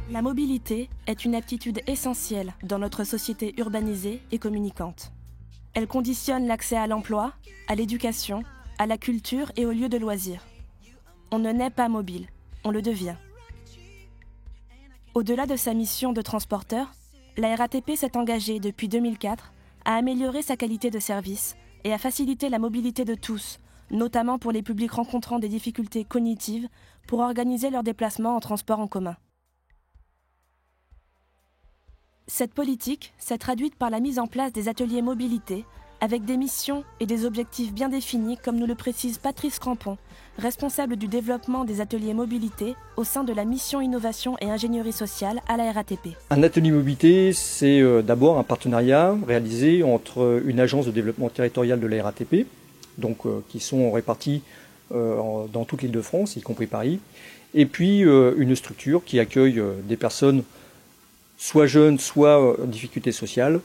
La mobilité est une aptitude essentielle dans notre société urbanisée et communicante. Elle conditionne l'accès à l'emploi, à l'éducation, à la culture et aux lieux de loisirs. On ne naît pas mobile, on le devient. Au-delà de sa mission de transporteur, la RATP s'est engagée depuis 2004 à améliorer sa qualité de service et à faciliter la mobilité de tous, notamment pour les publics rencontrant des difficultés cognitives, pour organiser leurs déplacements en transport en commun. Cette politique s'est traduite par la mise en place des ateliers mobilité, avec des missions et des objectifs bien définis, comme nous le précise Patrice Crampon, responsable du développement des ateliers mobilité au sein de la mission Innovation et Ingénierie sociale à la RATP. Un atelier mobilité, c'est d'abord un partenariat réalisé entre une agence de développement territorial de la RATP, donc qui sont répartis dans toute l'Île-de-France, y compris Paris, et puis une structure qui accueille des personnes soit jeunes, soit en difficulté sociale,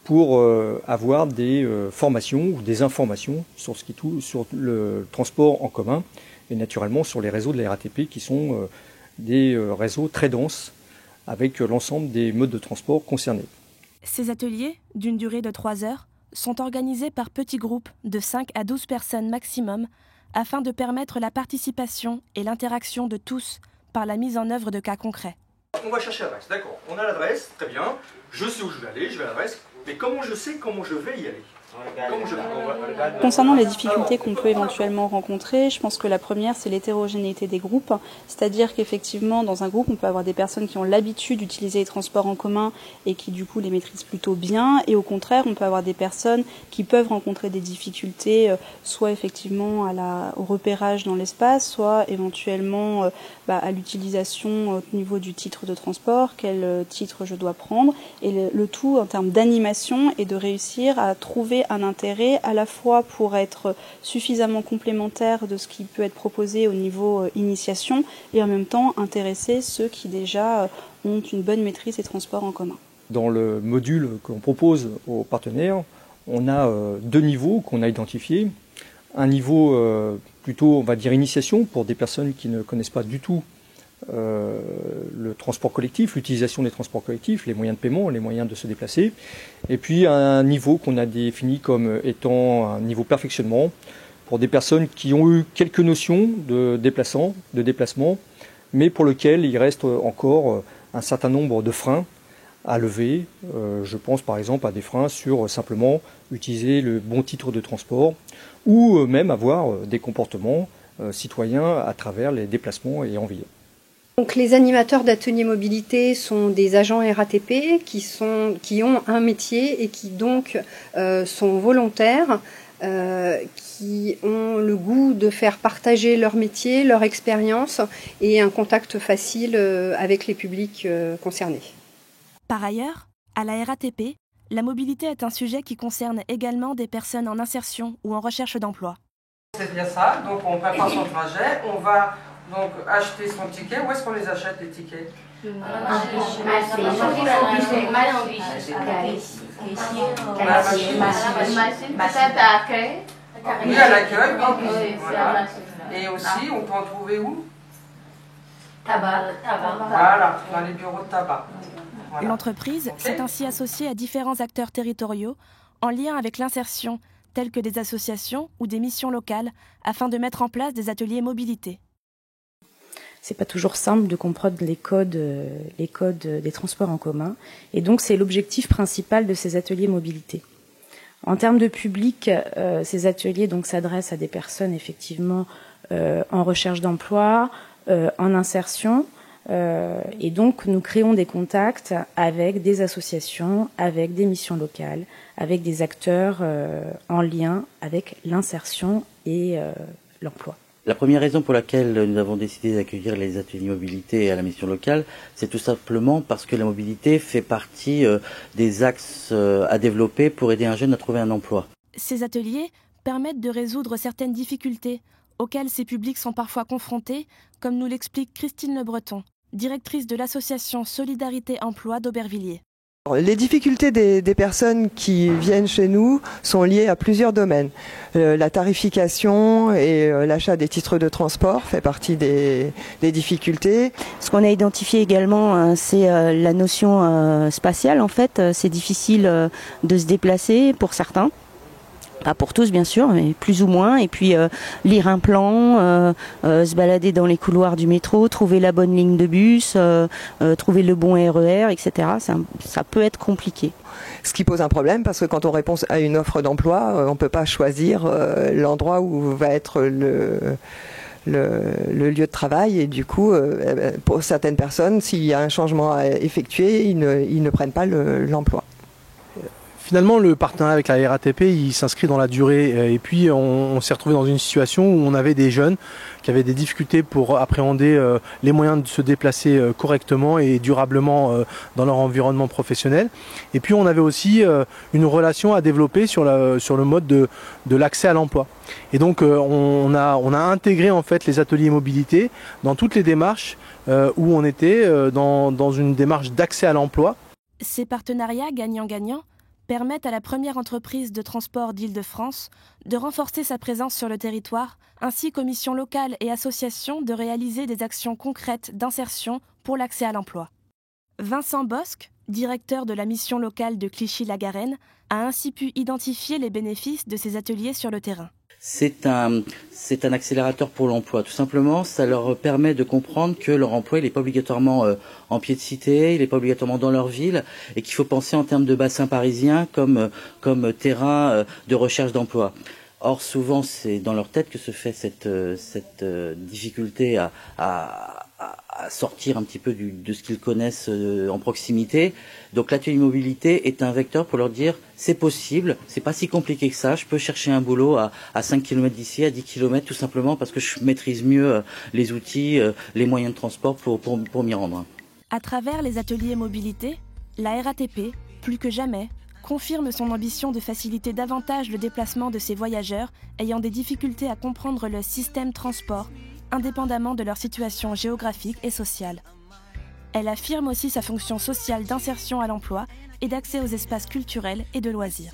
pour avoir des formations ou des informations sur le transport en commun et naturellement sur les réseaux de la RATP qui sont des réseaux très denses avec l'ensemble des modes de transport concernés. Ces ateliers, d'une durée de 3 heures, sont organisés par petits groupes de 5 à 12 personnes maximum afin de permettre la participation et l'interaction de tous par la mise en œuvre de cas concrets. On va chercher l'adresse, d'accord. On a l'adresse, très bien. Je sais où je vais aller, je vais à l'adresse. Mais comment je sais comment je vais y aller? Concernant les difficultés qu'on peut éventuellement rencontrer, je pense que la première, c'est l'hétérogénéité des groupes. C'est-à-dire qu'effectivement, dans un groupe, on peut avoir des personnes qui ont l'habitude d'utiliser les transports en commun et qui, du coup, les maîtrisent plutôt bien. Et au contraire, on peut avoir des personnes qui peuvent rencontrer des difficultés, soit effectivement au repérage dans l'espace, soit éventuellement à l'utilisation au niveau du titre de transport, quel titre je dois prendre. Et le tout en termes d'animation et de réussir à trouver un intérêt à la fois pour être suffisamment complémentaire de ce qui peut être proposé au niveau initiation et en même temps intéresser ceux qui déjà ont une bonne maîtrise des transports en commun. Dans le module qu'on propose aux partenaires, on a 2 niveaux qu'on a identifiés. Un niveau plutôt, on va dire, initiation pour des personnes qui ne connaissent pas du tout le transport collectif, l'utilisation des transports collectifs, les moyens de paiement, les moyens de se déplacer. Et puis un niveau qu'on a défini comme étant un niveau perfectionnement pour des personnes qui ont eu quelques notions de déplacement, mais pour lequel il reste encore un certain nombre de freins à lever. Je pense par exemple à des freins sur simplement utiliser le bon titre de transport ou même avoir des comportements citoyens à travers les déplacements et en ville. Donc, les animateurs d'ateliers mobilité sont des agents RATP qui ont un métier et qui donc sont volontaires, qui ont le goût de faire partager leur métier, leur expérience et un contact facile avec les publics concernés. Par ailleurs, à la RATP, la mobilité est un sujet qui concerne également des personnes en insertion ou en recherche d'emploi. C'est bien ça, donc on prépare son trajet, on va donc acheter son ticket. Où est-ce qu'on les achète, les tickets? Oui, à l'accueil. Voilà. Et aussi, on peut en trouver où? Voilà, dans les bureaux de tabac. Voilà. L'entreprise s'est ainsi associée à différents acteurs territoriaux en lien avec l'insertion, tels que des associations ou des missions locales, afin de mettre en place des ateliers mobilité. C'est pas toujours simple de comprendre les codes des transports en commun. Et donc, c'est l'objectif principal de ces ateliers mobilité. En termes de public, ces ateliers donc s'adressent à des personnes effectivement en recherche d'emploi, en insertion. Et donc, nous créons des contacts avec des associations, avec des missions locales, avec des acteurs en lien avec l'insertion et l'emploi. La première raison pour laquelle nous avons décidé d'accueillir les ateliers mobilité à la mission locale, c'est tout simplement parce que la mobilité fait partie des axes à développer pour aider un jeune à trouver un emploi. Ces ateliers permettent de résoudre certaines difficultés auxquelles ces publics sont parfois confrontés, comme nous l'explique Christine Le Breton, directrice de l'association Solidarité Emploi d'Aubervilliers. Les difficultés des personnes qui viennent chez nous sont liées à plusieurs domaines. La tarification et l'achat des titres de transport fait partie des difficultés. Ce qu'on a identifié également, c'est la notion spatiale. En fait, c'est difficile de se déplacer pour certains. Pas pour tous bien sûr, mais plus ou moins. Et puis lire un plan, se balader dans les couloirs du métro, trouver la bonne ligne de bus, trouver le bon RER, etc. Ça peut être compliqué. Ce qui pose un problème parce que quand on répond à une offre d'emploi, on ne peut pas choisir l'endroit où va être le lieu de travail. Et du coup, pour certaines personnes, s'il y a un changement à effectuer, ils ne prennent pas l'emploi. Finalement, le partenariat avec la RATP, il s'inscrit dans la durée. Et puis, on s'est retrouvé dans une situation où on avait des jeunes qui avaient des difficultés pour appréhender les moyens de se déplacer correctement et durablement dans leur environnement professionnel. Et puis, on avait aussi une relation à développer sur le mode de l'accès à l'emploi. Et donc, on a intégré en fait les ateliers mobilité dans toutes les démarches où on était dans une démarche d'accès à l'emploi. Ces partenariats gagnant-gagnant permettent à la première entreprise de transport d'Île-de-France de renforcer sa présence sur le territoire, ainsi qu'aux missions locales et associations de réaliser des actions concrètes d'insertion pour l'accès à l'emploi. Vincent Bosque, directeur de la mission locale de Clichy-la-Garenne, a ainsi pu identifier les bénéfices de ces ateliers sur le terrain. C'est un accélérateur pour l'emploi. Tout simplement, ça leur permet de comprendre que leur emploi, il n'est pas obligatoirement en pied de cité, il n'est pas obligatoirement dans leur ville, et qu'il faut penser en termes de bassin parisien comme terrain de recherche d'emploi. Or, souvent, c'est dans leur tête que se fait cette difficulté à sortir un petit peu de ce qu'ils connaissent en proximité. Donc l'atelier mobilité est un vecteur pour leur dire c'est possible, c'est pas si compliqué que ça, je peux chercher un boulot à 5 km d'ici, à 10 km tout simplement parce que je maîtrise mieux les outils, les moyens de transport pour m'y rendre. À travers les ateliers mobilité, la RATP, plus que jamais, confirme son ambition de faciliter davantage le déplacement de ses voyageurs ayant des difficultés à comprendre le système transport, indépendamment de leur situation géographique et sociale. Elle affirme aussi sa fonction sociale d'insertion à l'emploi et d'accès aux espaces culturels et de loisirs.